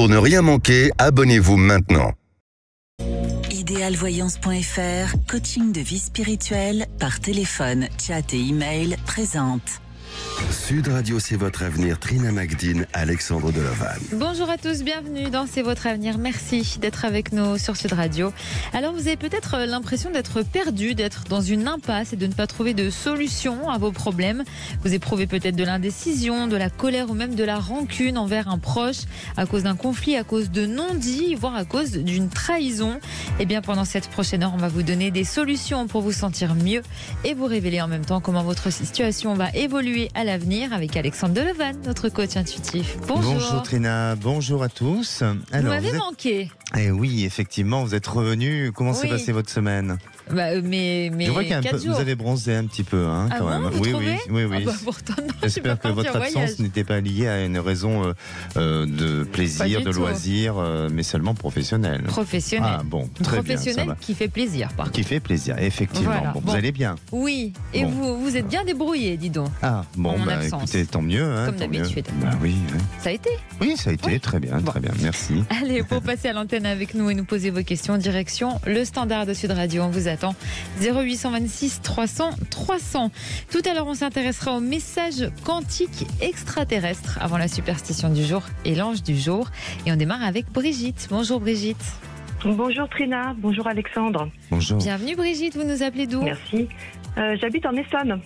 Pour ne rien manquer, abonnez-vous maintenant. Idéalvoyance.fr, coaching de vie spirituelle par téléphone, chat et email présente. Sud Radio, c'est votre avenir. Trina Magdine, Alexandre Delavanne. Bonjour à tous, bienvenue dans C'est votre avenir. Merci d'être avec nous sur Sud Radio. Alors vous avez peut-être l'impression d'être perdu, d'être dans une impasse et de ne pas trouver de solution à vos problèmes. Vous éprouvez peut-être de l'indécision, de la colère ou même de la rancune envers un proche à cause d'un conflit, à cause de non-dits, voire à cause d'une trahison. Eh bien pendant cette prochaine heure, on va vous donner des solutions pour vous sentir mieux et vous révéler en même temps comment votre situation va évoluer à l'avenir avec Alexandre Delavanne, notre coach intuitif. Bonjour. Bonjour Trina, bonjour à tous. Alors, vous m'avez manqué. Eh oui, effectivement, vous êtes revenu. Comment s'est passée votre semaine? Mais je vois vous avez bronzé un petit peu, hein, quand même. Vous trouvez oui. Pourtant, non, j'espère que votre absence n'était pas liée à une raison de plaisir, de loisir, mais seulement professionnelle. Professionnelle. Ah bon, très bien. Professionnelle qui fait plaisir, par contre. Qui fait plaisir, effectivement. Voilà. Bon, vous allez bien? Oui. Et vous êtes bien débrouillé, dis donc. Ah bon, écoutez, tant mieux. Hein, comme d'habitude. Oui. Ça a été? Oui, ça a été. Très bien, très bien. Merci. Allez, pour passer à l'antenne avec nous et nous poser vos questions, direction le standard de Sud Radio. On vous attend. 0826 300 300. Tout à l'heure, on s'intéressera au message quantique extraterrestre avant la superstition du jour et l'ange du jour. Et on démarre avec Brigitte. Bonjour Brigitte. Bonjour Trina, bonjour Alexandre. Bonjour. Bienvenue Brigitte, vous nous appelez d'où? Merci. J'habite en Essonne.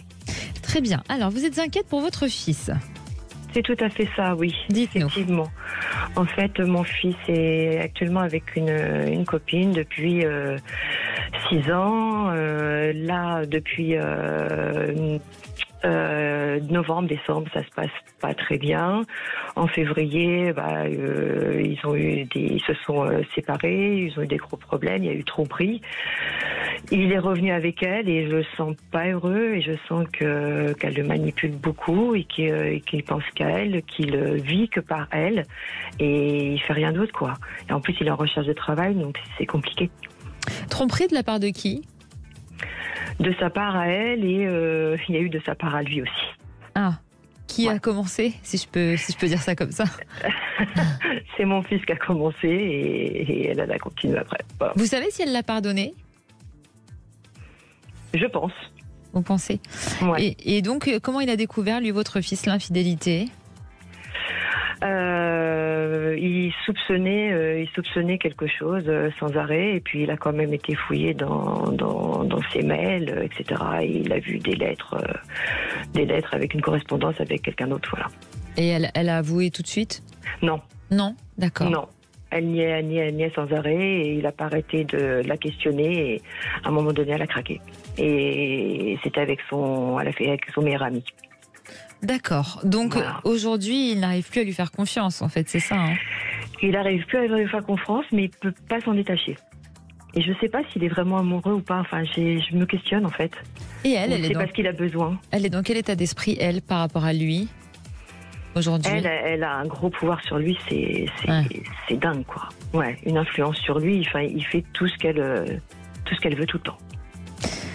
Très bien. Alors, vous êtes inquiète pour votre fils? C'est tout à fait ça, oui. Dites-nous. Effectivement. En fait, mon fils est actuellement avec une copine depuis 6 ans. Là, depuis novembre, décembre, ça se passe pas très bien. En février, ils se sont séparés, ils ont eu des gros problèmes, il y a eu tromperie. Il est revenu avec elle et je le sens pas heureux et je sens qu'elle le manipule beaucoup et qu'il pense qu'à elle, qu'il vit que par elle et il fait rien d'autre, quoi. Et en plus, il est en recherche de travail, donc c'est compliqué. Tromperie de la part de qui? De sa part à elle et il y a eu de sa part à lui aussi. Ah, qui a commencé, si je peux dire ça comme ça? C'est mon fils qui a commencé et elle a continué après. Voilà. Vous savez si elle l'a pardonné? Je pense. Vous pensez? Ouais. Et donc, comment il a découvert, lui, votre fils, l'infidélité? Il soupçonnait quelque chose sans arrêt et puis il a quand même été fouillé dans ses mails, etc. Et il a vu des lettres avec une correspondance avec quelqu'un d'autre, voilà. Et elle a avoué tout de suite? Non. Non? D'accord. Non. Elle niait sans arrêt et il n'a pas arrêté de la questionner et à un moment donné elle a craqué. Et c'était avec son meilleur ami. D'accord. Donc voilà. Aujourd'hui, il n'arrive plus à lui faire confiance, en fait, c'est ça, hein? Il n'arrive plus à lui faire confiance, mais il ne peut pas s'en détacher. Et je ne sais pas s'il est vraiment amoureux ou pas. Enfin, je me questionne, en fait. Et elle est pas ce qu'il a besoin. Elle est dans quel état d'esprit, elle, par rapport à lui, aujourd'hui? Elle a un gros pouvoir sur lui, c'est dingue, quoi. Ouais, une influence sur lui. Enfin, il fait tout ce qu'elle veut tout le temps.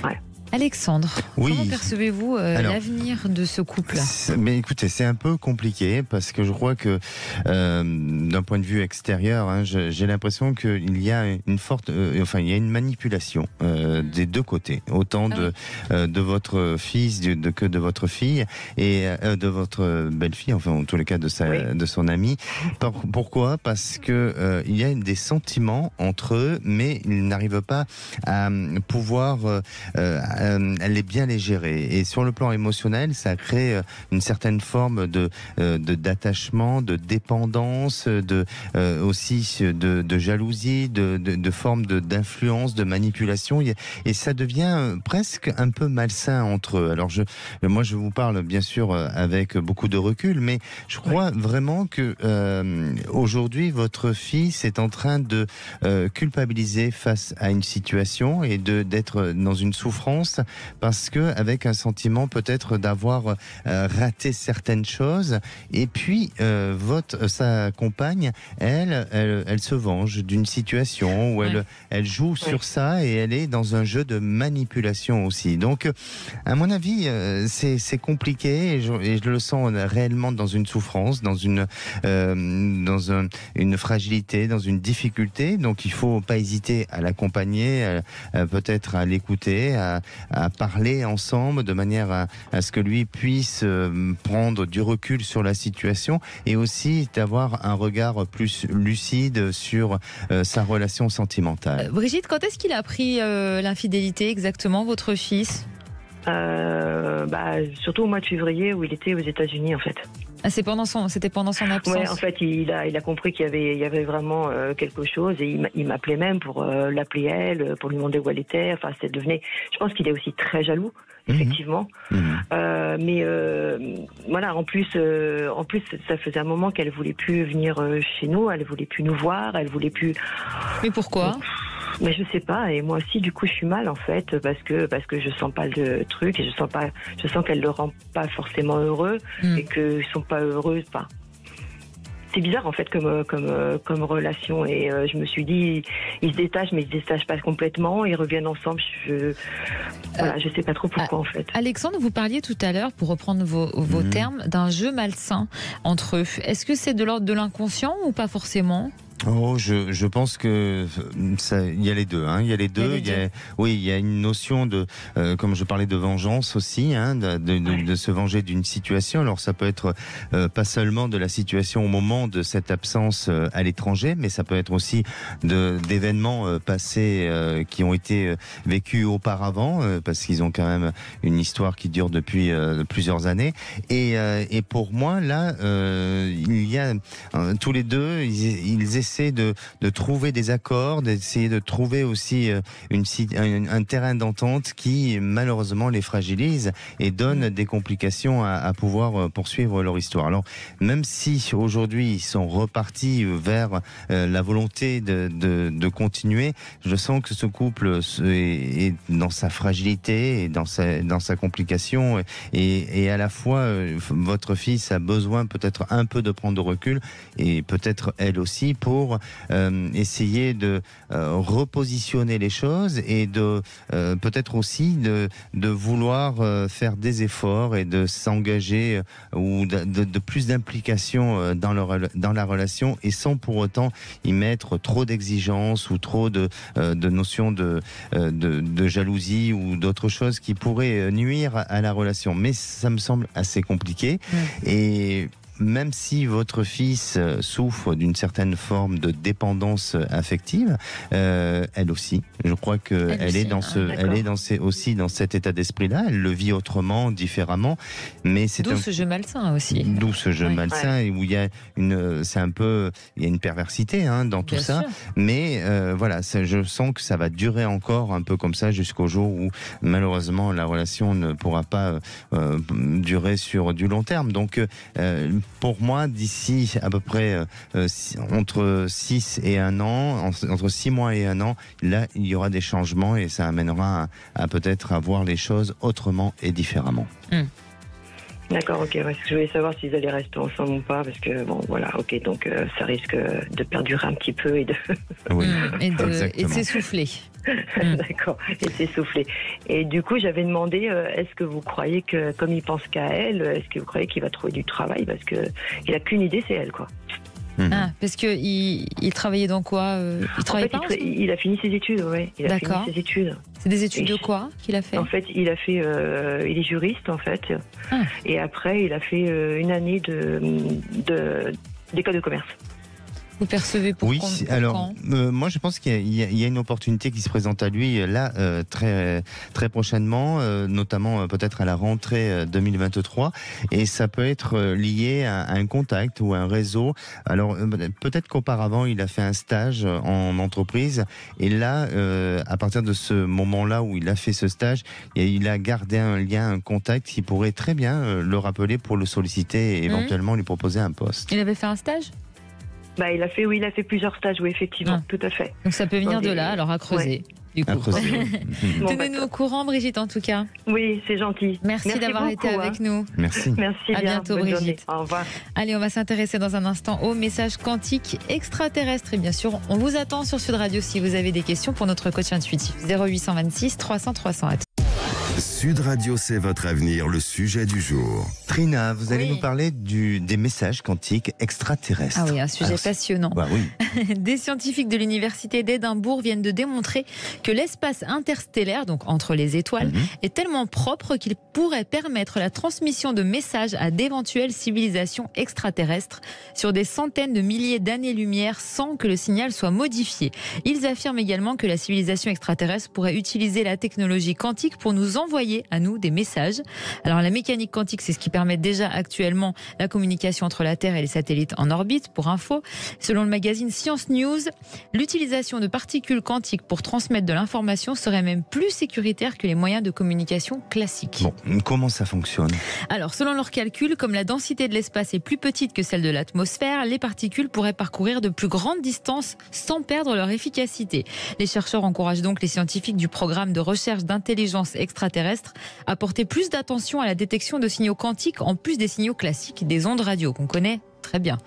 Ouais. Alexandre, oui. Comment percevez-vous l'avenir de ce couple? Mais écoutez, c'est un peu compliqué parce que je crois que d'un point de vue extérieur, hein, j'ai l'impression qu'il y a une forte, il y a une manipulation des deux côtés, autant de votre fils que de votre fille et de votre belle-fille, enfin en tous les cas de son amie. Pourquoi? Parce que il y a des sentiments entre eux, mais ils n'arrivent pas à pouvoir bien les gérer. Et sur le plan émotionnel, ça crée une certaine forme d'attachement, de dépendance, aussi de jalousie, de forme d'influence, de manipulation. Et ça devient presque un peu malsain entre eux. Alors moi je vous parle bien sûr avec beaucoup de recul, mais je crois vraiment que aujourd'hui votre fils est en train de culpabiliser face à une situation et d'être dans une souffrance souffrance, parce que avec un sentiment peut-être d'avoir raté certaines choses. Et puis sa compagne, elle se venge d'une situation où elle joue sur ça, et elle est dans un jeu de manipulation aussi. Donc, à mon avis, c'est compliqué, et je le sens réellement dans une souffrance, dans une fragilité, dans une difficulté. Donc, il faut pas hésiter à l'accompagner, peut-être à l'écouter, à parler ensemble de manière à ce que lui puisse prendre du recul sur la situation, et aussi d'avoir un regard plus lucide sur sa relation sentimentale. Brigitte, quand est-ce qu'il a appris l'infidélité exactement, votre fils ? Surtout au mois de février, où il était aux États-Unis en fait. Ah, c'était pendant son absence. Ouais, en fait, il a compris qu'il y avait vraiment quelque chose, et il m'appelait même pour l'appeler elle, pour lui demander où elle était. Enfin, je pense qu'il est aussi très jaloux, effectivement. Mais voilà, en plus, ça faisait un moment qu'elle voulait plus venir chez nous, elle voulait plus nous voir, elle voulait plus. Mais pourquoi ? Mais je sais pas, et moi aussi du coup je suis mal en fait, parce que je sens pas le truc, et je sens qu'elle le rend pas forcément heureux, et qu'ils sont pas heureux. Enfin, c'est bizarre en fait comme relation, et je me suis dit, ils se détachent, mais ils se détachent pas complètement, ils reviennent ensemble. Je sais pas trop pourquoi en fait. Alexandre, vous parliez tout à l'heure, pour reprendre vos termes, d'un jeu malsain entre eux. Est-ce que c'est de l'ordre de l'inconscient ou pas forcément ? Je pense que il y a les deux. Il y a les deux. Il y a une notion de, comme je parlais de vengeance aussi, de se venger d'une situation. Alors ça peut être pas seulement de la situation au moment de cette absence à l'étranger, mais ça peut être aussi d'événements passés qui ont été vécus auparavant, parce qu'ils ont quand même une histoire qui dure depuis plusieurs années. Et pour moi là, il y a tous les deux, ils essaient de trouver des accords, d'essayer de trouver aussi un terrain d'entente qui malheureusement les fragilise et donne des complications à pouvoir poursuivre leur histoire. Alors même si aujourd'hui ils sont repartis vers la volonté de continuer, je sens que ce couple est dans sa fragilité et dans sa complication, et à la fois votre fils a besoin peut-être un peu de prendre de recul, et peut-être elle aussi, pour essayer de repositionner les choses, et de peut-être aussi de vouloir faire des efforts et de s'engager, ou de plus d'implication dans la relation, et sans pour autant y mettre trop d'exigences ou trop de notions de jalousie ou d'autres choses qui pourraient nuire à la relation. Mais ça me semble assez compliqué. Et même si votre fils souffre d'une certaine forme de dépendance affective, elle aussi, je crois qu'elle est aussi dans cet état d'esprit-là. Elle le vit autrement, différemment, mais d'où ce jeu malsain aussi. D'où ce jeu malsain, et où il y a une perversité dans tout ça. Sûr. Mais voilà, je sens que ça va durer encore un peu comme ça jusqu'au jour où malheureusement la relation ne pourra pas durer sur du long terme. Donc pour moi, d'ici à peu près entre 6 et 1 an, entre 6 mois et 1 an, là, il y aura des changements, et ça amènera à peut-être à voir les choses autrement et différemment. D'accord, ok. Ouais, je voulais savoir s'ils allaient rester ensemble ou pas, parce que bon, voilà, ok. Donc ça risque de perdurer un petit peu et de s'essouffler. D'accord, et s'essouffler. Et du coup, j'avais demandé, est-ce que vous croyez que, comme il pense qu'à elle, est-ce que vous croyez qu'il va trouver du travail, parce que il a qu'une idée, c'est elle, quoi. Ah, parce que il travaillait dans quoi Il travaille pas. Il a fini ses études, oui. D'accord. Fini ses études. C'est des études de quoi qu'il a fait? En fait, il est juriste, en fait. Ah. Et après, il a fait une année d'école de commerce. Vous percevez pour moi je pense qu'il y a une opportunité qui se présente à lui là très très prochainement, notamment peut-être à la rentrée 2023, et ça peut être lié à un contact ou un réseau. Alors peut-être qu'auparavant il a fait un stage en entreprise, et là à partir de ce moment-là où il a fait ce stage, il a gardé un lien, un contact qui pourrait très bien le rappeler pour le solliciter et éventuellement lui proposer un poste. Il avait fait un stage? Il a fait plusieurs stages, oui, effectivement, tout à fait. Donc ça peut venir de là, alors à creuser. du coup. À creuser, oui. Bon, Tenez-nous au courant, Brigitte, en tout cas. Oui, c'est gentil. Merci d'avoir été beaucoup, avec nous. Merci. Merci À bien. bientôt, Bonne journée. Brigitte. Au revoir. Allez, on va s'intéresser dans un instant aux messages quantiques extraterrestres. Et bien sûr, on vous attend sur Sud Radio si vous avez des questions pour notre coach intuitif. 0826 300 300. Sud Radio, c'est votre avenir, le sujet du jour. Trina, vous allez Oui. nous parler des messages quantiques extraterrestres. Ah oui, un sujet Alors, passionnant. Bah oui. Des scientifiques de l'université d'Édimbourg viennent de démontrer que l'espace interstellaire, donc entre les étoiles, est tellement propre qu'il pourrait permettre la transmission de messages à d'éventuelles civilisations extraterrestres sur des centaines de milliers d'années-lumière sans que le signal soit modifié. Ils affirment également que la civilisation extraterrestre pourrait utiliser la technologie quantique pour nous envoyer à nous des messages. Alors la mécanique quantique, c'est ce qui permet déjà actuellement la communication entre la Terre et les satellites en orbite. Pour info, selon le magazine Science News, l'utilisation de particules quantiques pour transmettre de l'information serait même plus sécuritaire que les moyens de communication classiques. Bon, comment ça fonctionne? Alors, selon leurs calculs, comme la densité de l'espace est plus petite que celle de l'atmosphère, les particules pourraient parcourir de plus grandes distances sans perdre leur efficacité. Les chercheurs encouragent donc les scientifiques du programme de recherche d'intelligence extraterrestre à porter plus d'attention à la détection de signaux quantiques en plus des signaux classiques des ondes radio qu'on connaît très bien.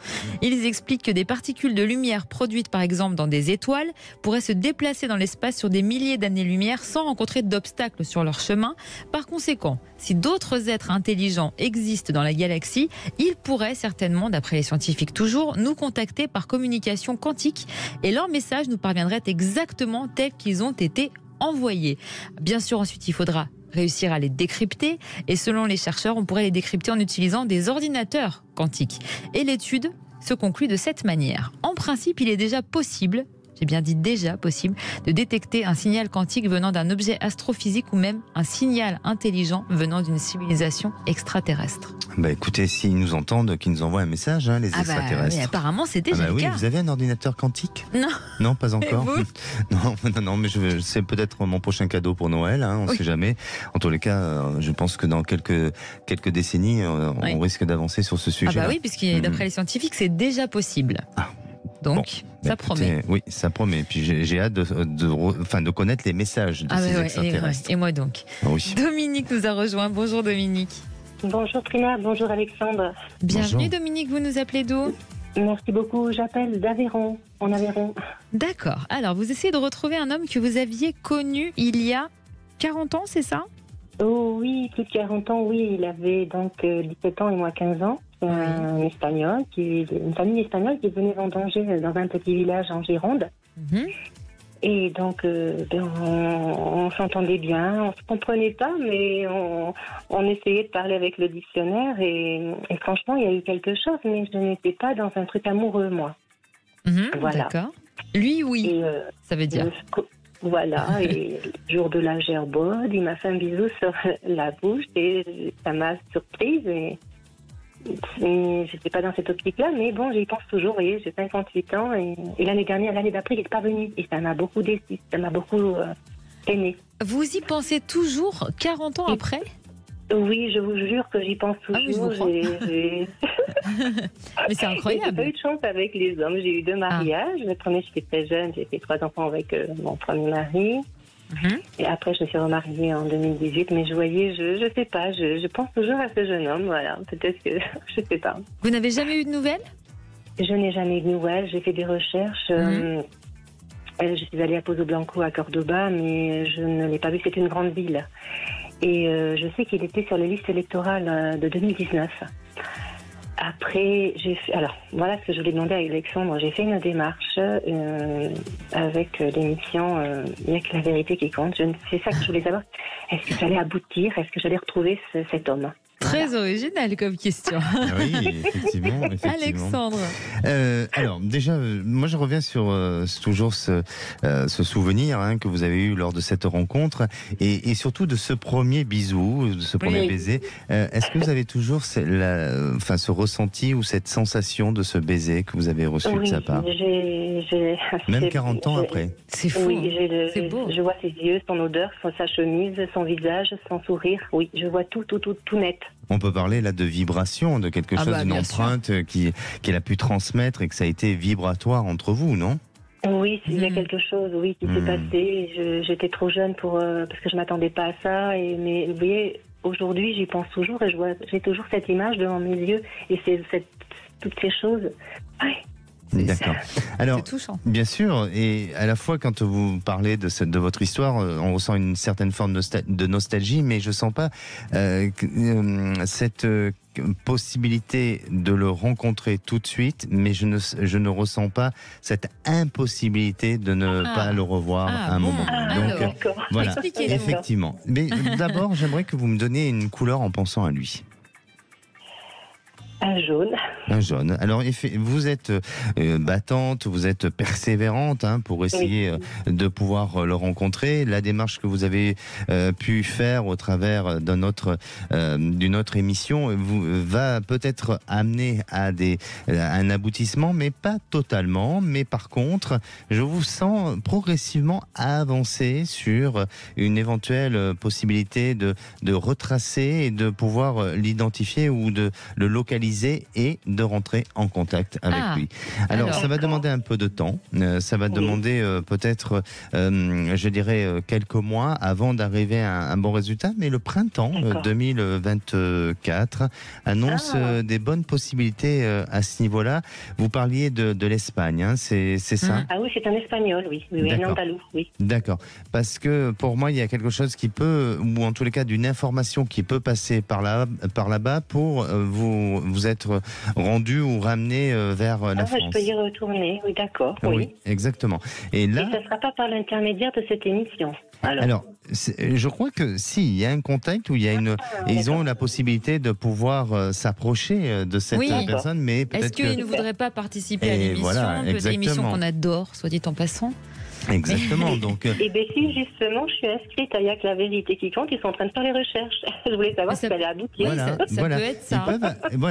Ils expliquent que des particules de lumière produites par exemple dans des étoiles pourraient se déplacer dans l'espace sur des milliers d'années-lumière sans rencontrer d'obstacles sur leur chemin. Par conséquent, si d'autres êtres intelligents existent dans la galaxie, ils pourraient certainement, d'après les scientifiques toujours, nous contacter par communication quantique et leurs messages nous parviendraient exactement tels qu'ils ont été envoyés. Bien sûr, ensuite, il faudra réussir à les décrypter et selon les chercheurs, on pourrait les décrypter en utilisant des ordinateurs quantiques. Et l'étude se conclut de cette manière. En principe, il est déjà possible, j'ai bien dit déjà possible, de détecter un signal quantique venant d'un objet astrophysique ou même un signal intelligent venant d'une civilisation extraterrestre. Bah écoutez, s'ils nous entendent, qu'ils nous envoient un message, les extraterrestres. Oui, apparemment, c'est déjà Ah bah le oui, cas. vous avez un ordinateur quantique? Non. Non, pas encore. vous Non, mais c'est peut-être mon prochain cadeau pour Noël, hein, on ne sait jamais. En tous les cas, je pense que dans quelques décennies, on risque d'avancer sur ce sujet. Ah bah oui, puisque d'après les scientifiques, c'est déjà possible. Ah. Donc, Bon, ça écoutez, promet. Oui, ça promet. Puis j'ai hâte de connaître les messages de ces extraterrestres. Et moi donc. Ah oui. Dominique nous a rejoint. Bonjour Dominique. Bonjour Trina, bonjour Alexandre. Bienvenue Bonjour. Dominique, vous nous appelez d'où? Merci beaucoup, j'appelle d'Aveyron, en Aveyron. D'accord. Alors, vous essayez de retrouver un homme que vous aviez connu il y a 40 ans, c'est ça? Oh oui, plus de 40 ans, oui, il avait donc 17 ans et moi 15 ans. C'est un Espagnol, une famille espagnole qui venait vendanger dans un petit village en Gironde. Et donc, on s'entendait bien, on se comprenait pas, mais on essayait de parler avec le dictionnaire. Et franchement, il y a eu quelque chose, mais je n'étais pas dans un truc amoureux, moi. Voilà. D'accord. Lui, oui, Et, ça veut dire. Voilà, et le jour de la gerbaude, il m'a fait un bisou sur la bouche et ça m'a surprise. Et j'étais pas dans cette optique-là, mais bon, j'y pense toujours. Vous voyez, j'ai 58 ans et l'année d'après, il n'est pas venu. Et ça m'a beaucoup déçu, ça m'a beaucoup peiné. Vous y pensez toujours 40 ans après? Oui, je vous jure que j'y pense toujours. Ah oui, je vous crois. Mais c'est J'ai incroyable. pas eu de chance avec les hommes. J'ai eu 2 mariages. Le premier, j'étais très jeune. J'ai fait 3 enfants avec mon premier mari. Et après, je me suis remariée en 2018. Mais je voyais, je sais pas, je pense toujours à ce jeune homme. Voilà, peut-être que je sais pas. Vous n'avez jamais eu de nouvelles? Je n'ai jamais eu de nouvelles. J'ai fait des recherches. Je suis allée à Pozo Blanco à Cordoba, mais je ne l'ai pas vu. C'est une grande ville. Et je sais qu'il était sur les listes électorales de 2019. Après, alors, voilà ce que je voulais demander à Alexandre. J'ai fait une démarche avec l'émission Il n'y a que la vérité qui compte. C'est ça que je voulais savoir. Est-ce que j'allais aboutir? Est-ce que j'allais retrouver cet homme? Très original comme question. Ah oui, effectivement. Alexandre. Alors déjà, moi je reviens sur toujours ce souvenir que vous avez eu lors de cette rencontre et surtout de ce premier bisou, de ce premier baiser. Est-ce que vous avez toujours ce ressenti ou cette sensation de ce baiser que vous avez reçu de sa part? Même 40 ans après. C'est fou. Oui, c'est beau. Je vois ses yeux, son odeur, sa chemise, son visage, son sourire. Oui, je vois tout net. On peut parler là de vibration, de quelque chose, d'une empreinte qu'il a pu transmettre et que ça a été vibratoire entre vous, non? Oui, il y a quelque chose, oui, qui s'est passé. J'étais trop jeune parce que je m'attendais pas à ça. Mais vous voyez, aujourd'hui, j'y pense toujours et j'ai toujours cette image devant mes yeux et toutes ces choses. Ouais. D'accord. Alors, C'est touchant. bien sûr, et à la fois quand vous parlez de votre histoire, on ressent une certaine forme de nostalgie, mais je sens pas cette possibilité de le rencontrer tout de suite, mais je ne ressens pas cette impossibilité de ne pas le revoir à un moment. Donc, d'accord. voilà, Expliquez-nous. effectivement. Mais d'abord, j'aimerais que vous me donniez une couleur en pensant à lui. Un jaune. Un jaune. Alors, vous êtes battante, vous êtes persévérante pour essayer de pouvoir le rencontrer. La démarche que vous avez pu faire au travers d'une autre émission va peut-être amener à un aboutissement, mais pas totalement. Mais par contre, je vous sens progressivement avancer sur une éventuelle possibilité de retracer et de pouvoir l'identifier ou de le localiser et de rentrer en contact avec lui. Alors, ça va demander un peu de temps, ça va demander peut-être, je dirais, quelques mois avant d'arriver à un bon résultat, mais le printemps 2024 annonce des bonnes possibilités à ce niveau-là. Vous parliez de l'Espagne, c'est ça? Ah oui, c'est un espagnol, oui, un andalou, oui. D'accord, parce que pour moi, il y a quelque chose qui peut, ou en tous les cas d'une information qui peut passer par là-bas pour vous être rendu ou ramené vers la France. Je peux y retourner, oui, d'accord. Oui, exactement. Et là, ça ne sera pas par l'intermédiaire de cette émission. Alors je crois que il y a un contact où il y a ils ont la possibilité de pouvoir s'approcher de cette personne, mais peut-être qu'il ne voudrait pas participer à l'émission, l'émission qu'on adore, soit dit en passant. Exactement. Donc, et bien si justement je suis inscrite à Yac la vérité qui compte, ils sont en train de faire les recherches. Je voulais savoir si ça allait aboutir. Ça peut être ça.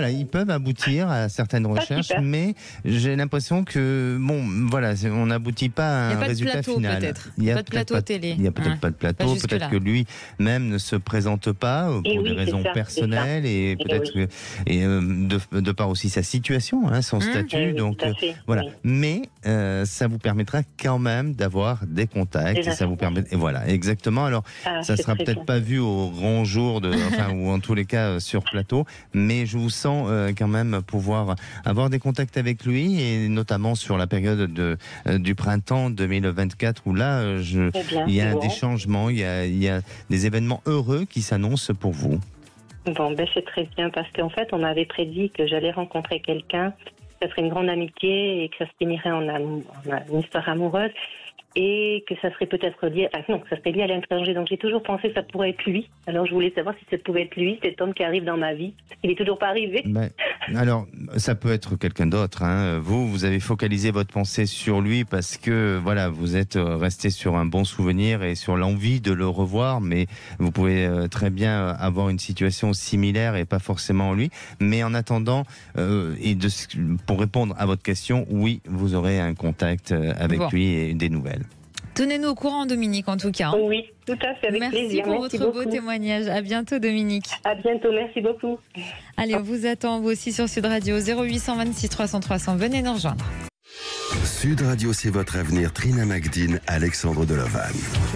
Ils peuvent aboutir à certaines recherches, mais j'ai l'impression que on n'aboutit pas à un résultat final. Il n'y a pas de plateau télé. Il n'y a peut-être pas de plateau, peut-être que lui-même ne se présente pas pour des raisons personnelles et peut-être que de par aussi sa situation, son statut. Donc voilà. Mais ça vous permettra quand même d'avoir des contacts et ça vous permet exactement. Alors ça sera peut-être pas vu au grand jour ou en tous les cas sur plateau, mais je vous sens quand même pouvoir avoir des contacts avec lui et notamment sur la période du printemps 2024 où là il y a des changements, il y a des événements heureux qui s'annoncent pour vous. Bon, c'est très bien parce qu'en fait on m'avait prédit que j'allais rencontrer quelqu'un, ça serait une grande amitié et que ça se finirait en une histoire amoureuse. Et que ça serait peut-être lié... ça serait lié à l'étranger. Donc j'ai toujours pensé que ça pourrait être lui. Alors je voulais savoir si ça pouvait être lui, cet homme qui arrive dans ma vie. Il n'est toujours pas arrivé. Alors, ça peut être quelqu'un d'autre. Vous avez focalisé votre pensée sur lui parce que vous êtes resté sur un bon souvenir et sur l'envie de le revoir. Mais vous pouvez très bien avoir une situation similaire et pas forcément lui. Mais en attendant, pour répondre à votre question, oui, vous aurez un contact avec lui et des nouvelles. Tenez-nous au courant, Dominique, en tout cas. Oui, tout à fait, avec plaisir. Merci pour votre beau témoignage. À bientôt, Dominique. À bientôt, merci beaucoup. Allez, on vous attend, vous aussi, sur Sud Radio, 0826 300 300. Venez nous rejoindre. Sud Radio, c'est votre avenir. Trina Magdine, Alexandre Delevanne.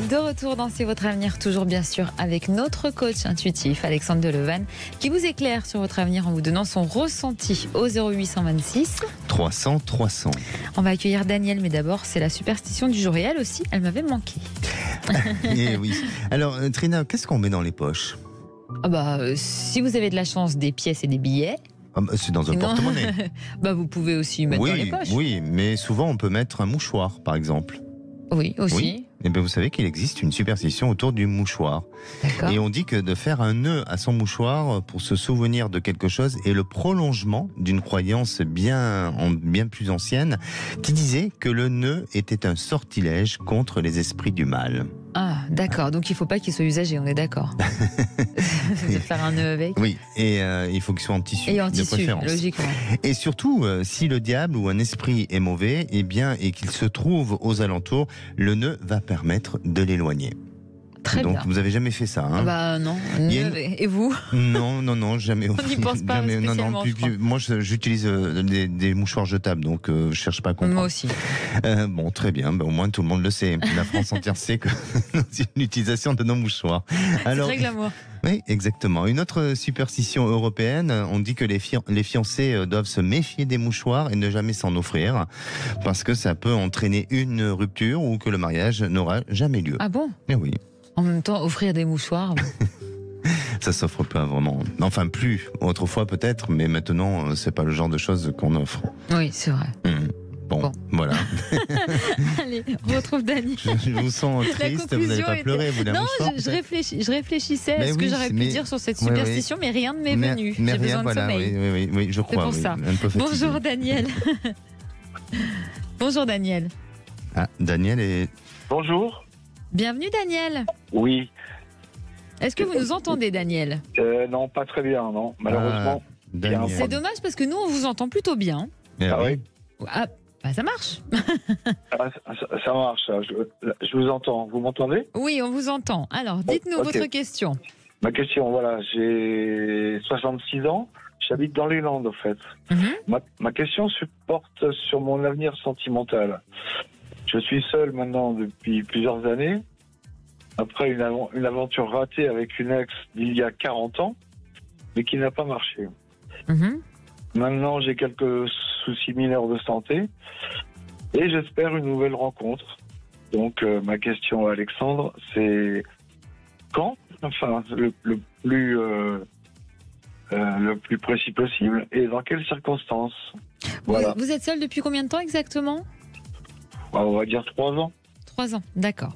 De retour dans C'est votre avenir, toujours bien sûr avec notre coach intuitif, Alexandre Delevanne, qui vous éclaire sur votre avenir en vous donnant son ressenti au 0826 300 300. On va accueillir Daniel, mais d'abord, c'est la superstition du jour. Et elle aussi, elle m'avait manqué. Et oui. Alors, Trina, qu'est-ce qu'on met dans les poches ? Si vous avez de la chance, des pièces et des billets. C'est dans un porte-monnaie. Vous pouvez aussi mettre dans les poches. Oui, mais souvent on peut mettre un mouchoir, par exemple. Oui, aussi. Oui. Et bien vous savez qu'il existe une superstition autour du mouchoir. D'accord. Et on dit que de faire un nœud à son mouchoir pour se souvenir de quelque chose est le prolongement d'une croyance bien plus ancienne qui disait que le nœud était un sortilège contre les esprits du mal. Ah, d'accord. Donc il ne faut pas qu'il soit usagé, on est d'accord. De faire un nœud avec. Oui, et il faut qu'il soit en tissu. Et en de tissu, préférence. logiquement. Et surtout, si le diable ou un esprit est mauvais, et qu'il se trouve aux alentours, le nœud va permettre de l'éloigner. Très Donc bien. vous avez jamais fait ça, hein? Bah non. Il y a une- Et vous? Non, jamais. On n'y pense pas Jamais, spécialement, je crois. moi, j'utilise des mouchoirs jetables, donc je cherche pas à comprendre. Moi aussi. Bon, très bien. Au moins, tout le monde le sait. La France entière sait que c'est l'utilisation de nos mouchoirs. C'est très glamour. Oui, exactement. Une autre superstition européenne, on dit que les fiancés doivent se méfier des mouchoirs et ne jamais s'en offrir, parce que ça peut entraîner une rupture ou que le mariage n'aura jamais lieu. Ah bon? Eh oui. En même temps, offrir des mouchoirs. Ça s'offre pas vraiment. Enfin, plus. Autrefois peut-être, mais maintenant, c'est pas le genre de choses qu'on offre. Oui, c'est vrai. Bon, voilà. Allez, on retrouve Daniel. Je vous sens triste, vous n'allez pas pleurer, vous Non, mouchoir, je réfléchissais à Mais ce que oui, j'aurais pu mais- dire sur cette oui, superstition, mais rien ne m'est venu. mais J'ai rien, besoin de voilà, sommeil. oui, je crois. pour oui. ça. Un peu fatigué. Bonjour Daniel. Bonjour Daniel. Ah, Daniel est... Bonjour. Bienvenue Daniel. Oui. Est-ce que vous nous entendez Daniel? Non, pas très bien, non. Malheureusement. Daniel. C'est dommage parce que nous on vous entend plutôt bien. Ah oui. Ah, bah ça marche. Ça marche. Je vous entends. Vous m'entendez? Oui, on vous entend. Alors, dites-nous Ok. votre question. Ma question, voilà, j'ai 66 ans. J'habite dans les Landes, en fait. Ma question se porte sur mon avenir sentimental. Je suis seul maintenant depuis plusieurs années. Après une aventure ratée avec une ex d'il y a 40 ans, mais qui n'a pas marché. Mhm. Maintenant, j'ai quelques soucis mineurs de santé et j'espère une nouvelle rencontre. Donc, ma question à Alexandre, c'est quand? Enfin, le plus précis possible et dans quelles circonstances? Voilà. Vous êtes seul depuis combien de temps exactement? On va dire 3 ans. 3 ans, d'accord.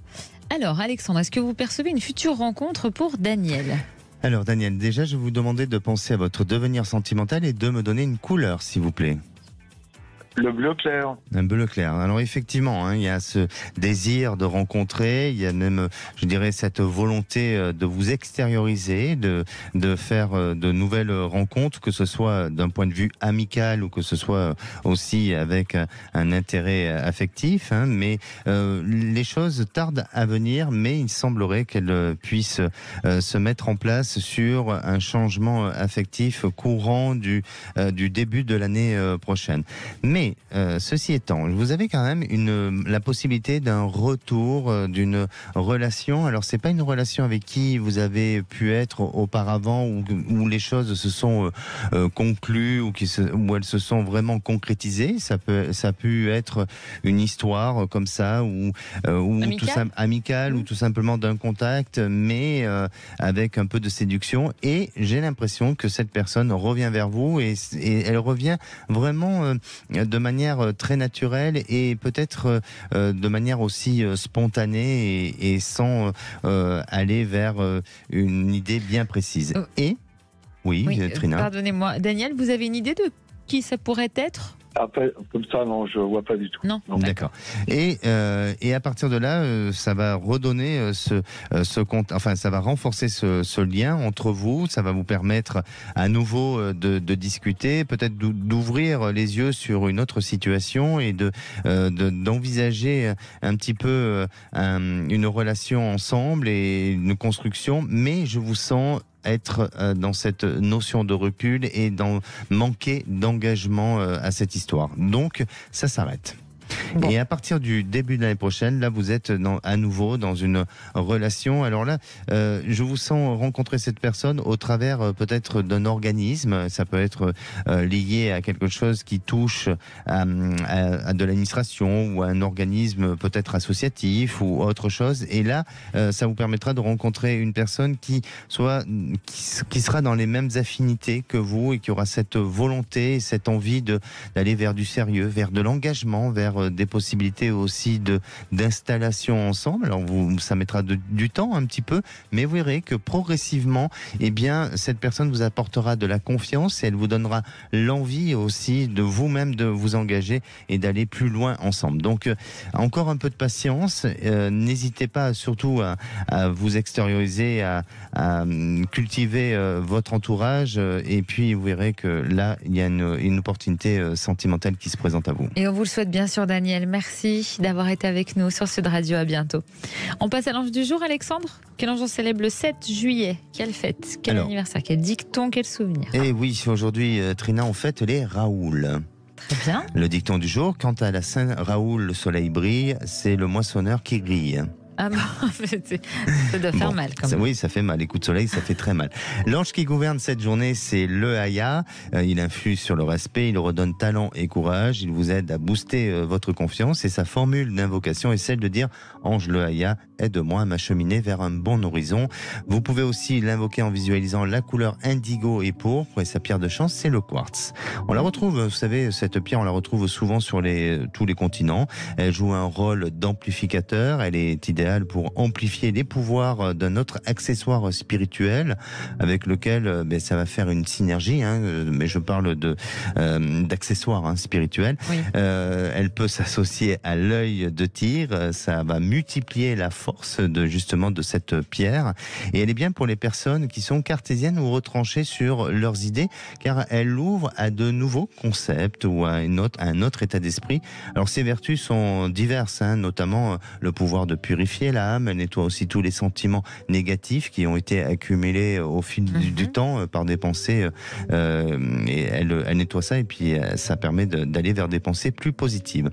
Alors, Alexandre, est-ce que vous percevez une future rencontre pour Daniel? Alors Daniel, déjà je vais vous demander de penser à votre devenir sentimental et de me donner une couleur, s'il vous plaît. Le bleu clair. Un bleu clair. Alors effectivement, il y a ce désir de rencontrer, il y a même, je dirais, cette volonté de vous extérioriser, de faire de nouvelles rencontres, que ce soit d'un point de vue amical ou que ce soit aussi avec un intérêt affectif. Mais les choses tardent à venir, mais il semblerait qu'elles puissent se mettre en place sur un changement affectif courant du début de l'année prochaine. Mais ceci étant, vous avez quand même la possibilité d'un retour d'une relation. Alors c'est pas une relation avec qui vous avez pu être auparavant où les choses se sont conclues ou où elles se sont vraiment concrétisées. Ça a pu être une histoire comme ça ou amicale ou tout simplement d'un contact, mais avec un peu de séduction. Et j'ai l'impression que cette personne revient vers vous et elle revient vraiment de manière très naturelle et peut-être de manière aussi spontanée et sans aller vers une idée bien précise. Et oui, Trina. Pardonnez-moi, Daniel, vous avez une idée de qui ça pourrait être? Après, comme ça, non, je vois pas du tout. Non. D'accord. Et à partir de là, ça va redonner ce compte. Enfin, ça va renforcer ce lien entre vous. Ça va vous permettre à nouveau de discuter, peut-être d'ouvrir les yeux sur une autre situation et d'envisager un petit peu une relation ensemble et une construction. Mais je vous sens être dans cette notion de recul et manquer d'engagement à cette histoire. Donc, ça s'arrête. Bon. Et à partir du début de l'année prochaine, là, vous êtes à nouveau dans une relation. Alors là, je vous sens rencontrer cette personne au travers peut-être d'un organisme. Ça peut être lié à quelque chose qui touche à de l'administration ou à un organisme peut-être associatif ou autre chose. Et là, ça vous permettra de rencontrer une personne qui sera dans les mêmes affinités que vous et qui aura cette volonté, cette envie d'aller vers du sérieux, vers de l'engagement, vers des possibilités aussi d'installation ensemble. Alors ça mettra du temps un petit peu, mais vous verrez que progressivement, cette personne vous apportera de la confiance et elle vous donnera l'envie aussi de vous-même de vous engager et d'aller plus loin ensemble. Donc encore un peu de patience, n'hésitez pas surtout à vous extérioriser, à cultiver votre entourage et puis vous verrez que là il y a une opportunité sentimentale qui se présente à vous. Et on vous le souhaite bien sûr, Daniel. Daniel, merci d'avoir été avec nous sur Sud Radio. À bientôt. On passe à l'ange du jour, Alexandre. Quel ange on célèbre le 7 juillet? Quelle fête? Quel anniversaire? Quel dicton? Quel souvenir? Et oui, aujourd'hui, Trina, on fête les Raoul. Très bien. Le dicton du jour: quant à la Saint Raoul, le soleil brille, c'est le moissonneur qui grille. Ah bon, ça doit faire mal quand même. Oui, ça fait mal. Les coups de soleil, ça fait très mal. L'ange qui gouverne cette journée, c'est le Haya. Il influe sur le respect, il redonne talent et courage. Il vous aide à booster votre confiance. Et sa formule d'invocation est celle de dire: Ange le Haya, aide-moi à m'acheminer vers un bon horizon. Vous pouvez aussi l'invoquer en visualisant la couleur indigo et pourpre. Et sa pierre de chance, c'est le quartz. On la retrouve, vous savez, cette pierre, on la retrouve souvent sur tous les continents. Elle joue un rôle d'amplificateur. Elle est idéale pour amplifier les pouvoirs d'un autre accessoire spirituel avec lequel ça va faire une synergie, mais je parle d'accessoires spirituels. Oui. Elle peut s'associer à l'œil de tir, ça va multiplier la force de cette pierre, et elle est bien pour les personnes qui sont cartésiennes ou retranchées sur leurs idées, car elle ouvre à de nouveaux concepts ou à un autre état d'esprit. Alors ses vertus sont diverses, notamment le pouvoir de purifier l'âme. Elle nettoie aussi tous les sentiments négatifs qui ont été accumulés au fil du temps par des pensées, et elle nettoie ça, et puis ça permet d'aller vers des pensées plus positives.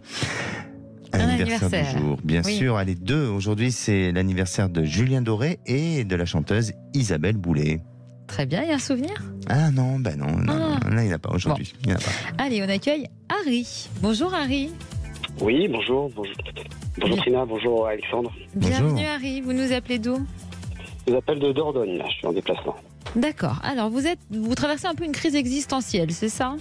Anniversaire du jour, bien sûr. Allez, deux. Aujourd'hui, c'est l'anniversaire de Julien Doré et de la chanteuse Isabelle Boulay. Très bien, il y a un souvenir? Ah non, là il n'y en a pas aujourd'hui. Bon. Allez, on accueille Harry. Bonjour Harry. Oui, bonjour. Bonjour Trina, bonjour Alexandre. Bienvenue Harry, vous nous appelez d'où? Je vous appelle de Dordogne, là, je suis en déplacement. D'accord, alors vous traversez un peu une crise existentielle, c'est ça?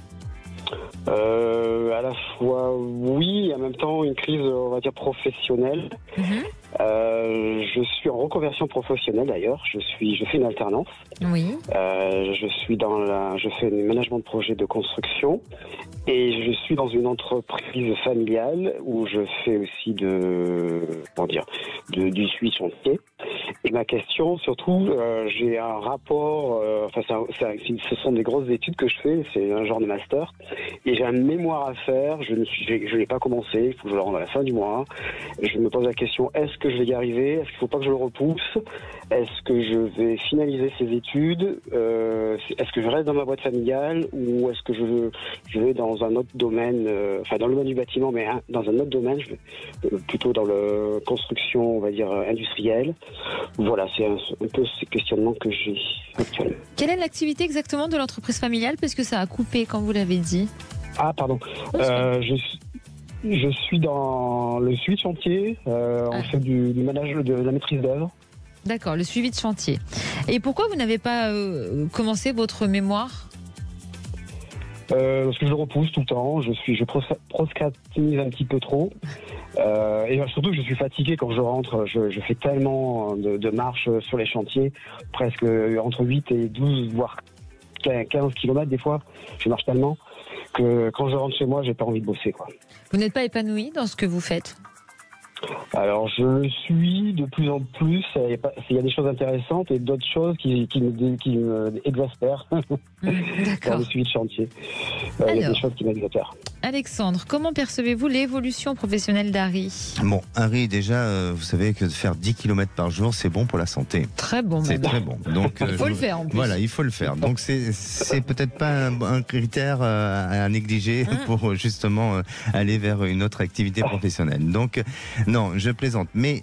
À la fois oui, et en même temps une crise, on va dire, professionnelle. Je suis en reconversion professionnelle d'ailleurs, je fais une alternance. Oui. Je fais un management de projet de construction. Et je suis dans une entreprise familiale où je fais aussi du suivi chantier. Et ma question, surtout, j'ai un rapport, ce sont des grosses études que je fais, c'est un genre de master, et j'ai un mémoire à faire, je n'ai pas commencé, il faut que je le rende à la fin du mois. Je me pose la question, est-ce que je vais y arriver? Est-ce qu'il ne faut pas que je le repousse? Est-ce que je vais finaliser ces études? Est-ce que je reste dans ma boîte familiale, ou est-ce que je vais dans un autre domaine, dans le domaine du bâtiment, mais dans un autre domaine, plutôt dans la construction, on va dire, industrielle. Voilà, c'est un peu ces questionnements que j'ai actuellement. Quelle est l'activité exactement de l'entreprise familiale? Parce que ça a coupé quand vous l'avez dit. Ah, pardon. Je suis dans le suivi de chantier. On fait du management, de la maîtrise d'œuvre. D'accord, le suivi de chantier. Et pourquoi vous n'avez pas commencé votre mémoire? Parce que je le repousse tout le temps. Je procrastine un petit peu trop. Et surtout que je suis fatigué quand je rentre. Je fais tellement de marches sur les chantiers, presque entre 8 et 12, voire 15 km des fois. Je marche tellement que quand je rentre chez moi, j'ai pas envie de bosser, quoi. Vous n'êtes pas épanoui dans ce que vous faites? Alors, je le suis de plus en plus. Il y a des choses intéressantes et d'autres choses qui me exaspèrent dans le suivi de chantier. Il y a des choses qui m'exaspèrent. Alexandre, comment percevez-vous l'évolution professionnelle d'Harry? Bon, Harry, déjà, vous savez que de faire 10 km par jour, c'est bon pour la santé. Très bon. C'est très bon. Donc, il faut le faire en plus. Voilà, il faut le faire. Donc, c'est peut-être pas un critère à négliger pour justement aller vers une autre activité professionnelle. Donc, non, je plaisante. Mais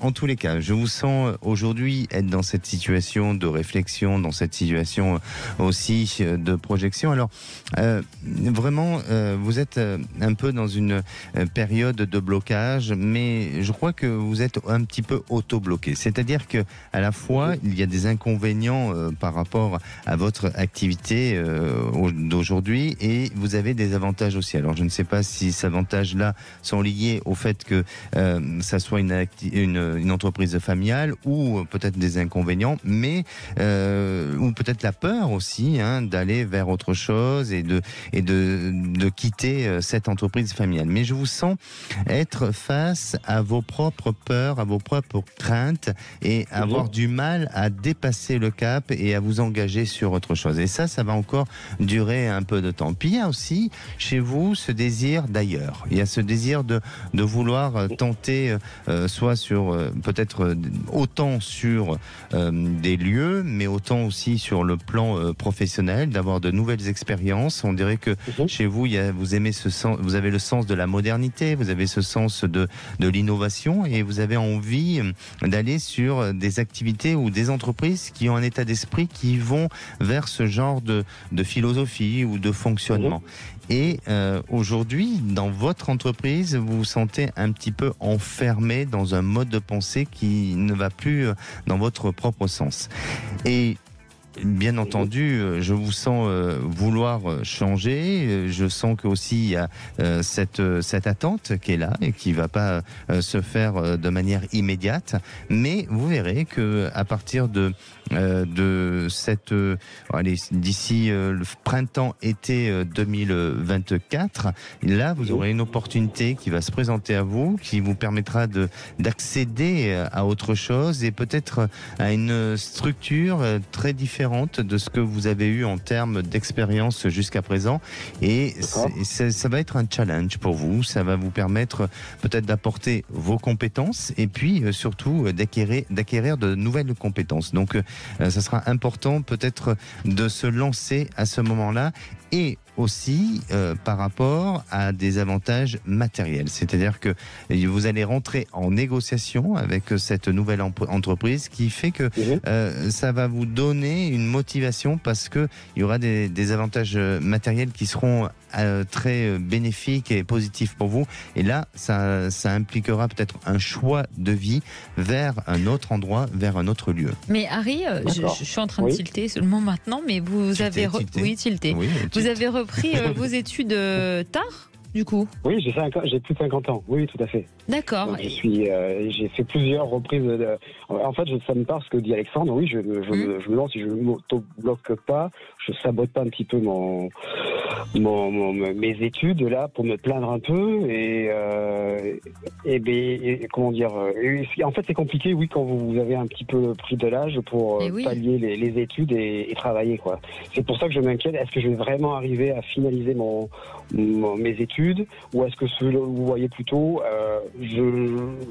en tous les cas, je vous sens aujourd'hui être dans cette situation de réflexion, dans cette situation aussi de projection. Alors, vraiment, vous êtes un peu dans une période de blocage, mais je crois que vous êtes un petit peu auto-bloqué. C'est-à-dire que à la fois, il y a des inconvénients par rapport à votre activité d'aujourd'hui, et vous avez des avantages aussi. Alors, je ne sais pas si ces avantages-là sont liés au fait que ça soit une entreprise familiale, ou peut-être des inconvénients, mais ou peut-être la peur aussi d'aller vers autre chose et de quitter quitter cette entreprise familiale. Mais je vous sens être face à vos propres peurs, à vos propres craintes et avoir du mal à dépasser le cap et à vous engager sur autre chose. Et ça va encore durer un peu de temps. Puis il y a aussi chez vous ce désir d'ailleurs. Il y a ce désir de vouloir tenter soit sur peut-être autant sur des lieux, mais autant aussi sur le plan professionnel, d'avoir de nouvelles expériences. On dirait que chez vous, vous aimez vous avez le sens de la modernité, vous avez ce sens de l'innovation et vous avez envie d'aller sur des activités ou des entreprises qui ont un état d'esprit qui vont vers ce genre de philosophie ou de fonctionnement. Et aujourd'hui, dans votre entreprise, vous vous sentez un petit peu enfermé dans un mode de pensée qui ne va plus dans votre propre sens. Et bien entendu, je vous sens vouloir changer. Je sens que aussi il y a cette attente qui est là et qui va pas se faire de manière immédiate. Mais vous verrez que à partir de cette d'ici le printemps-été 2024, là vous aurez une opportunité qui va se présenter à vous, qui vous permettra d'accéder à autre chose et peut-être à une structure très différente de ce que vous avez eu en termes d'expérience jusqu'à présent. Et ça va être un challenge pour vous. Ça va vous permettre peut-être d'apporter vos compétences et puis surtout d'acquérir de nouvelles compétences. Donc ça sera important peut-être de se lancer à ce moment-là et aussi par rapport à des avantages matériels. C'est-à-dire que vous allez rentrer en négociation avec cette nouvelle entreprise qui fait que ça va vous donner une motivation parce qu'il y aura des avantages matériels qui seront très bénéfiques et positifs pour vous. Et là, ça impliquera peut-être un choix de vie vers un autre endroit, vers un autre lieu. Mais Harry, je suis en train de tilter seulement maintenant, mais vous avez tilté. Vous avez repris vos études tard, du coup? Oui, j'ai plus de 50 ans. Oui, tout à fait. D'accord. J'ai fait plusieurs reprises. En fait, ça me parle ce que dit Alexandre. Oui, je me lance, je ne m'auto-bloque pas, je sabote pas un petit peu mes études là pour me plaindre un peu et comment dire. En fait, c'est compliqué, oui, quand vous avez un petit peu pris de l'âge pour pallier les études et travailler, quoi. C'est pour ça que je m'inquiète. Est-ce que je vais vraiment arriver à finaliser mes études ou est-ce que vous voyez plutôt je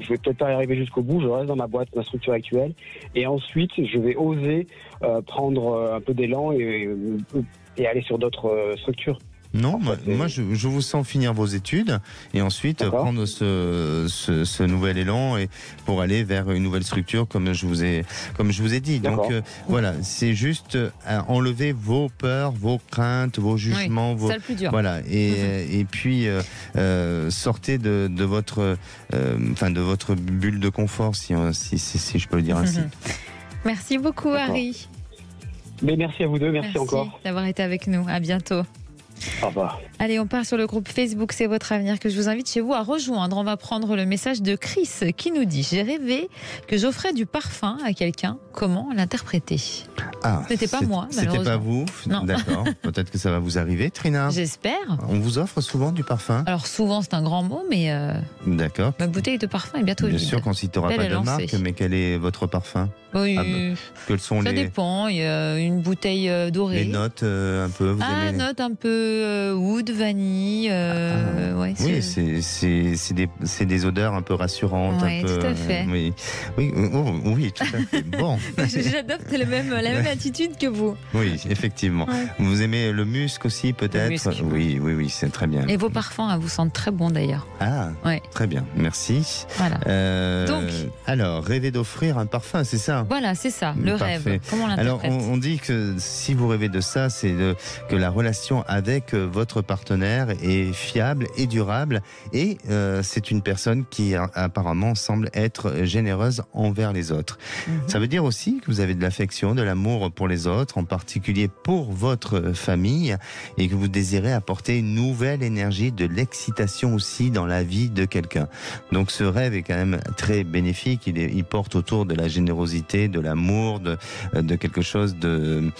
vais peut-être pas y arriver jusqu'au bout, je reste dans ma boîte, ma structure actuelle et ensuite je vais oser prendre un peu d'élan et aller sur d'autres structures. Non, moi je vous sens finir vos études et ensuite prendre ce nouvel élan et pour aller vers une nouvelle structure comme je vous ai dit. Donc voilà, c'est juste enlever vos peurs, vos craintes, vos jugements, c'est le plus dur. Voilà et puis sortez de votre bulle de confort si je peux le dire ainsi. Merci beaucoup Harry. Mais merci à vous deux, merci encore d'avoir été avec nous. À bientôt. Au revoir. Allez, on part sur le groupe Facebook C'est votre avenir que je vous invite chez vous à rejoindre. On va prendre le message de Chris qui nous dit: j'ai rêvé que j'offrais du parfum à quelqu'un. Comment l'interpréter? C'était pas moi, malheureusement. C'était pas vous? Non. D'accord. Peut-être que ça va vous arriver, Trina. J'espère. On vous offre souvent du parfum? Alors souvent, c'est un grand mot, mais d'accord. Ma bouteille de parfum est bientôt vide. Bien sûr qu'on ne citera pas de marque, mais quel est votre parfum? Oui, quels sont ça dépend. Il y a une bouteille dorée. Les notes un peu, vous aimez... notes un peu oud, vanille. Oui, c'est des odeurs un peu rassurantes. Oui, tout à fait. Oui, tout à fait. Bon. J'adopte la même attitude que vous. Oui, effectivement. Ouais. Vous aimez le musc aussi, peut-être? Oui, c'est très bien. Et vos parfums vous sentent très bon d'ailleurs. Très bien, merci. Voilà. Alors, rêver d'offrir un parfum, c'est ça? Voilà, c'est ça, le rêve. Comment on l'interprète? Alors, on dit que si vous rêvez de ça, c'est que la relation avec votre partenaire est fiable et durable. Et c'est une personne qui apparemment semble être généreuse envers les autres. Ça veut dire aussi que vous avez de l'affection, de l'amour d'amour pour les autres, en particulier pour votre famille, et que vous désirez apporter une nouvelle énergie, de l'excitation aussi dans la vie de quelqu'un. Donc ce rêve est quand même très bénéfique, il porte autour de la générosité, de l'amour, de quelque chose de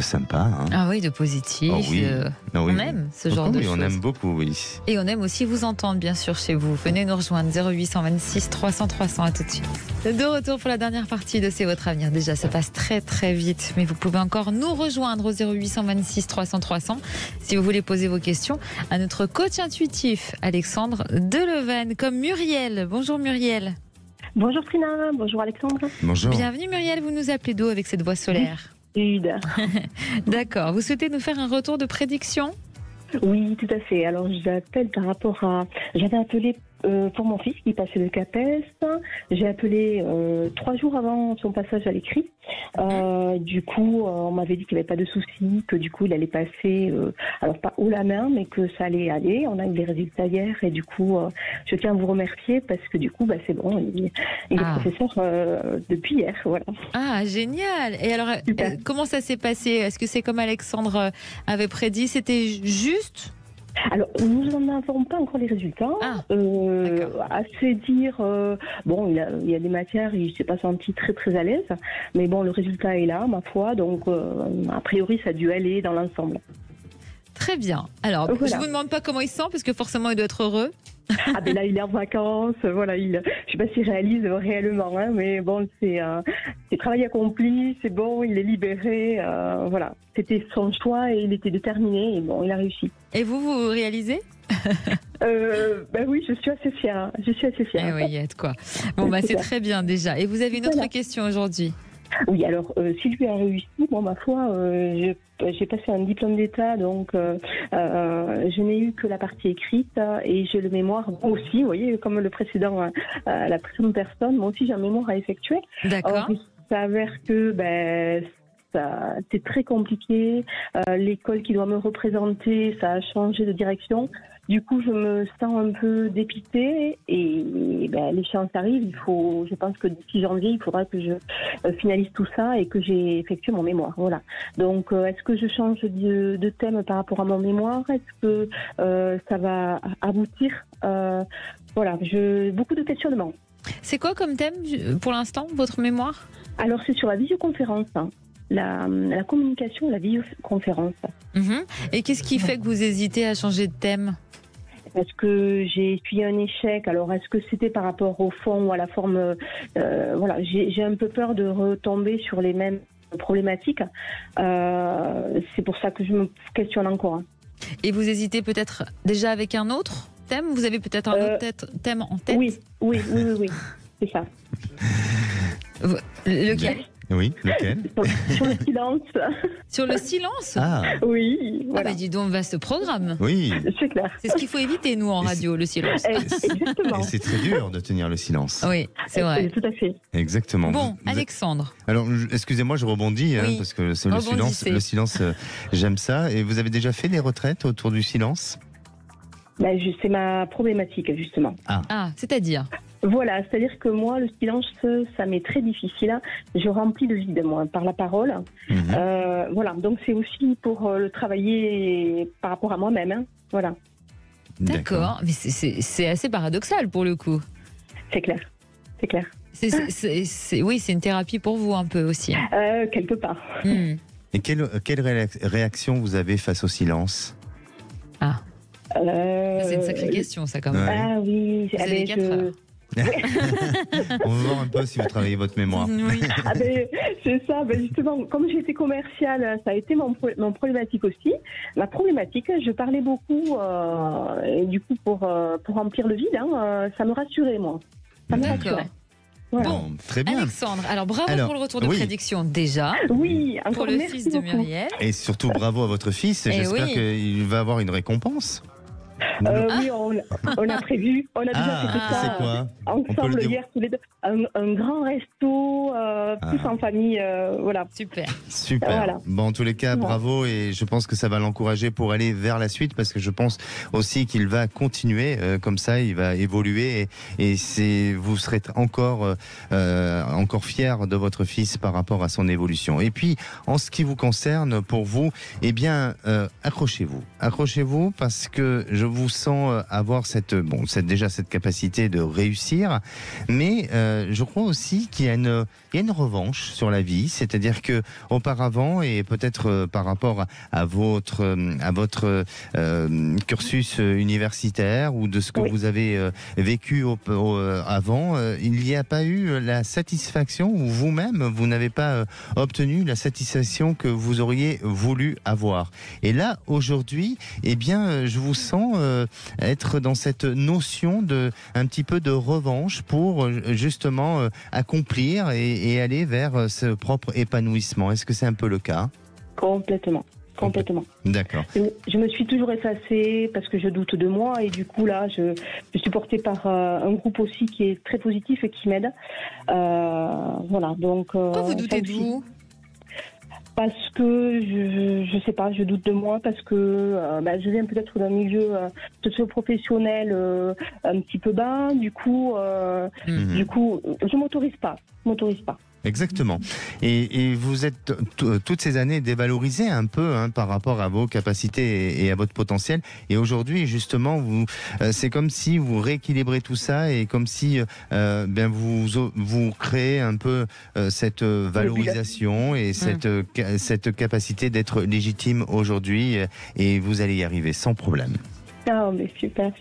sympa. Hein. Ah oui, de positif. Oh oui. On aime ce genre de choses. On aime beaucoup, oui. Et on aime aussi vous entendre, bien sûr, chez vous. Venez nous rejoindre, 0826 300 300, à tout de suite. De retour pour la dernière partie de C'est votre avenir. Déjà, ça passe très très vite, mais vous pouvez encore nous rejoindre au 0826 300 300 si vous voulez poser vos questions à notre coach intuitif, Alexandre Deleven, comme Muriel. Bonjour Muriel. Bonjour Trina, bonjour Alexandre. Bonjour. Bienvenue Muriel, vous nous appelez d'où avec cette voix solaire? D'accord, vous souhaitez nous faire un retour de prédiction? Oui, tout à fait. Alors, j'appelle par rapport à... J'avais appelé pour mon fils qui passait le CAPES. J'ai appelé 3 jours avant son passage à l'écrit. Du coup, on m'avait dit qu'il n'y avait pas de souci, que du coup, il allait passer, alors pas haut la main, mais que ça allait aller. On a eu des résultats hier et du coup, je tiens à vous remercier parce que du coup, c'est bon, il est professeur depuis hier. Voilà. Ah, génial! Et alors, comment ça s'est passé? Est-ce que c'est comme Alexandre avait prédit? C'était juste? Alors, nous n'en avons pas encore les résultats. À se dire, bon, il y a des matières, il ne s'est pas senti très très à l'aise, mais bon, le résultat est là, ma foi, donc a priori, ça a dû aller dans l'ensemble. Très bien. Alors, voilà. Je ne vous demande pas comment il se sent, parce que forcément, il doit être heureux. Ah ben là il est en vacances, voilà, je sais pas s'il réalise réellement, hein, mais bon c'est travail accompli, c'est bon, il est libéré, voilà, c'était son choix et il était déterminé et bon il a réussi. Et vous réalisez? Ben oui, je suis assez fière. Eh oui, il y a de quoi. Bon c'est très bien déjà. Et vous avez une autre question aujourd'hui? Oui, alors si lui a réussi, moi ma foi, j'ai passé un diplôme d'État, donc je n'ai eu que la partie écrite et j'ai le mémoire aussi, vous voyez, comme la précédente personne, moi aussi j'ai un mémoire à effectuer. D'accord. Il s'avère que c'est très compliqué, l'école qui doit me représenter, ça a changé de direction. Du coup, je me sens un peu dépitée et l'échéance arrive. Je pense que d'ici janvier, il faudra que je finalise tout ça et que j'ai effectué mon mémoire. Voilà. Donc, est-ce que je change de thème par rapport à mon mémoire? Est-ce que ça va aboutir? Voilà, beaucoup de questionnements. C'est quoi comme thème pour l'instant, votre mémoire? Alors, c'est sur la visioconférence. Hein. La communication, la visioconférence. Et qu'est-ce qui fait que vous hésitez à changer de thème? Parce que j'ai essuyé un échec. Alors, est-ce que c'était par rapport au fond ou à la forme? Voilà, j'ai un peu peur de retomber sur les mêmes problématiques. C'est pour ça que je me questionne encore. Et vous hésitez peut-être déjà avec un autre thème? Vous avez peut-être un autre thème en tête? Oui, c'est ça. Lequel? Oui, lequel? Sur le silence. Sur le silence? Ah. Oui. Voilà. Ah dis donc, vaste programme. Oui. C'est clair. C'est ce qu'il faut éviter, nous, en radio, le silence. Exactement. Et c'est très dur de tenir le silence. Oui, c'est vrai. Tout à fait. Exactement. Bon, Alexandre. Alors, excusez-moi, je rebondis, parce que c'est le silence, j'aime ça. Et vous avez déjà fait des retraites autour du silence? C'est ma problématique, justement. Ah, c'est-à-dire? Voilà, c'est-à-dire que moi, le silence, ça m'est très difficile. Je remplis le vide, moi, par la parole. Voilà, donc c'est aussi pour le travailler par rapport à moi-même. Hein. Voilà. D'accord, mais c'est assez paradoxal pour le coup. C'est clair, c'est clair. Oui, c'est une thérapie pour vous un peu aussi. Quelque part. Et quelle réaction vous avez face au silence? C'est une sacrée question, ça, quand même. Ah oui, vous avez 4 heures. On va voir un peu si vous travaillez votre mémoire. Oui. C'est ça, justement, comme j'étais commerciale, ça a été mon problématique aussi. Ma problématique, je parlais beaucoup, et du coup, pour remplir le vide, ça me rassurait, moi. Ça me rassurait. Voilà. Bon, très bien. Alexandre, alors bravo pour le retour de prédiction déjà. Oui, encore pour le fils de Muriel. Et surtout bravo à votre fils. J'espère qu'il va avoir une récompense. Oui, on a prévu. On a déjà fait c'est quoi ça ensemble hier tous les deux. Un grand resto, tous en famille. Voilà. Super. Super. Voilà. Bon, en tous les cas, bravo, et je pense que ça va l'encourager pour aller vers la suite, parce que je pense aussi qu'il va continuer comme ça, il va évoluer, et vous serez encore fier de votre fils par rapport à son évolution. Et puis, en ce qui vous concerne, pour vous, eh bien, accrochez-vous, parce que je vous sens avoir déjà cette capacité de réussir, mais je crois aussi qu'il y a une revanche sur la vie, c'est-à-dire que auparavant, et peut-être par rapport à votre cursus universitaire ou de ce que vous avez vécu avant, il n'y a pas eu la satisfaction, ou vous-même, vous n'avez pas obtenu la satisfaction que vous auriez voulu avoir. Et là, aujourd'hui, eh bien, je vous sens être dans cette notion un petit peu de revanche pour justement accomplir et aller vers ce propre épanouissement. Est-ce que c'est un peu le cas ? Complètement. D'accord. Je me suis toujours effacée parce que je doute de moi, et du coup là je suis portée par un groupe aussi qui est très positif et qui m'aide. Voilà, donc. Pourquoi vous doutez de vous ? Parce que je sais pas, je doute de moi, parce que je viens peut-être d'un milieu socio-professionnel un petit peu bas, du coup je m'autorise pas. Exactement. Et vous êtes toutes ces années dévalorisé un peu par rapport à vos capacités et à votre potentiel. Et aujourd'hui, justement, c'est comme si vous rééquilibrez tout ça, et comme si vous créez un peu cette valorisation et cette capacité d'être légitime aujourd'hui, et vous allez y arriver sans problème. Ah, mais super.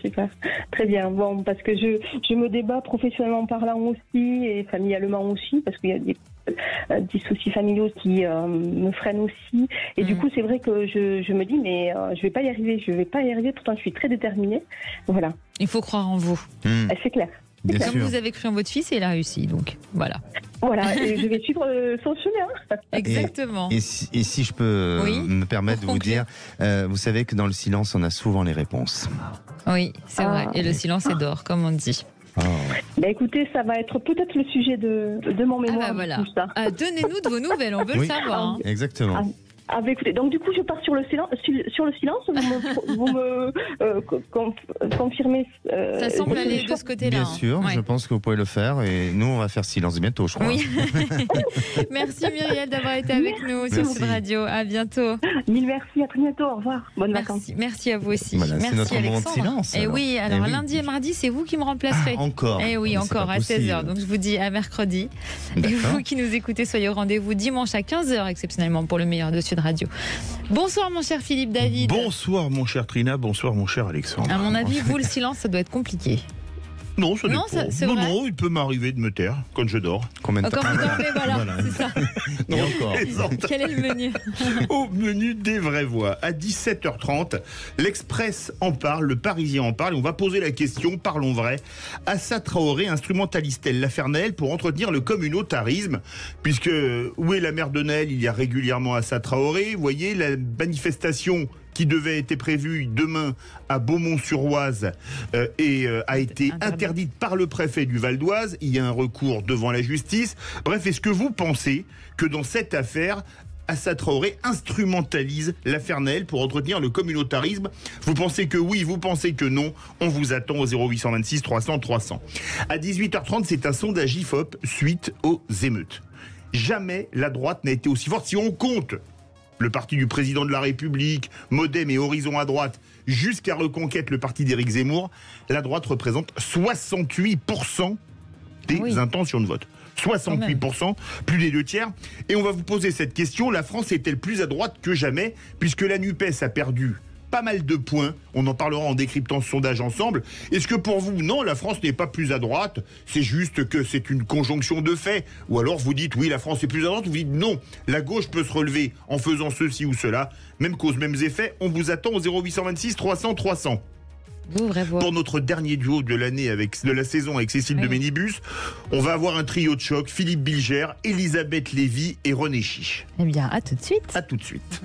Très bien. Bon, parce que je me débat professionnellement parlant aussi, et familialement aussi, parce qu'il y a des soucis familiaux qui me freinent aussi. Et du coup, c'est vrai que je me dis, mais je vais pas y arriver. Pourtant, je suis très déterminée. Voilà. Il faut croire en vous. C'est clair. Bien Comme sûr. vous avez cru en votre fils, et il a réussi. Donc, voilà. Voilà, et je vais suivre son chemin. Exactement. Et si je peux me permettre de vous dire, vous savez que dans le silence, on a souvent les réponses. Oui, c'est vrai. Et le silence est d'or, comme on dit. Écoutez, ça va être peut-être le sujet de mon mémoire. Voilà. Tout ça. Donnez-nous de vos nouvelles, on veut le savoir. Exactement. Écoutez, donc du coup, je pars sur le silence. Vous me confirmez. Ça semble aller de ce côté-là. Bien sûr, je pense que vous pouvez le faire, et nous, on va faire silence bientôt, je crois. Oui. Merci Muriel d'avoir été avec nous sur Sud Radio. À bientôt. Mille merci, à très bientôt. Au revoir. Bonnes vacances. Merci à vous aussi. Voilà, merci c'est notre moment de silence. Et oui, alors lundi et mardi, c'est vous qui me remplacerez. Encore. Et oui, encore à 16h. Donc je vous dis à mercredi. Et vous qui nous écoutez, soyez au rendez-vous dimanche à 15h, exceptionnellement pour le meilleur de Sud Radio. Bonsoir mon cher Philippe David. Bonsoir mon cher Trina, bonsoir mon cher Alexandre. À mon avis, vous, le silence, ça doit être compliqué. Non, ça non, non, il peut m'arriver de me taire quand je dors. Combien de temps? Quand vous dormez, voilà. C'est ça. Non, encore. Quel est le menu? Au menu des vraies voix, à 17h30, l'Express en parle, le Parisien en parle, et on va poser la question, parlons vrai. Assa Traoré instrumentalise-t-elle l'affaire Naël pour entretenir le communautarisme? Puisque, où est la mère de Naël? Il y a régulièrement Assa Traoré. Vous voyez, la manifestation qui devait être prévue demain à Beaumont-sur-Oise a été interdite par le préfet du Val d'Oise. Il y a un recours devant la justice. Bref, est-ce que vous pensez que dans cette affaire, Assa Traoré instrumentalise l'affaire Naël pour entretenir le communautarisme? Vous pensez que oui, vous pensez que non? On vous attend au 0826 300 300. À 18h30, c'est un sondage IFOP suite aux émeutes. Jamais la droite n'a été aussi forte. Si on compte le parti du président de la République, Modem et Horizon à droite, jusqu'à Reconquête, le parti d'Éric Zemmour, la droite représente 68% des intentions de vote. 68%, plus des 2/3. Et on va vous poser cette question, la France est-elle plus à droite que jamais, puisque la NUPES a perdu pas mal de points, on en parlera en décryptant ce sondage ensemble. Est-ce que pour vous, non, la France n'est pas plus à droite, c'est juste que c'est une conjonction de faits? Ou alors vous dites, oui, la France est plus à droite, vous dites, non, la gauche peut se relever en faisant ceci ou cela, même cause, mêmes effets. On vous attend au 0826 300 300. Pour notre dernier duo de l'année, de la saison avec Cécile de Ménibus, on va avoir un trio de choc, Philippe Bilger, Elisabeth Lévy et René Chiche. Eh bien, à tout de suite. À tout de suite.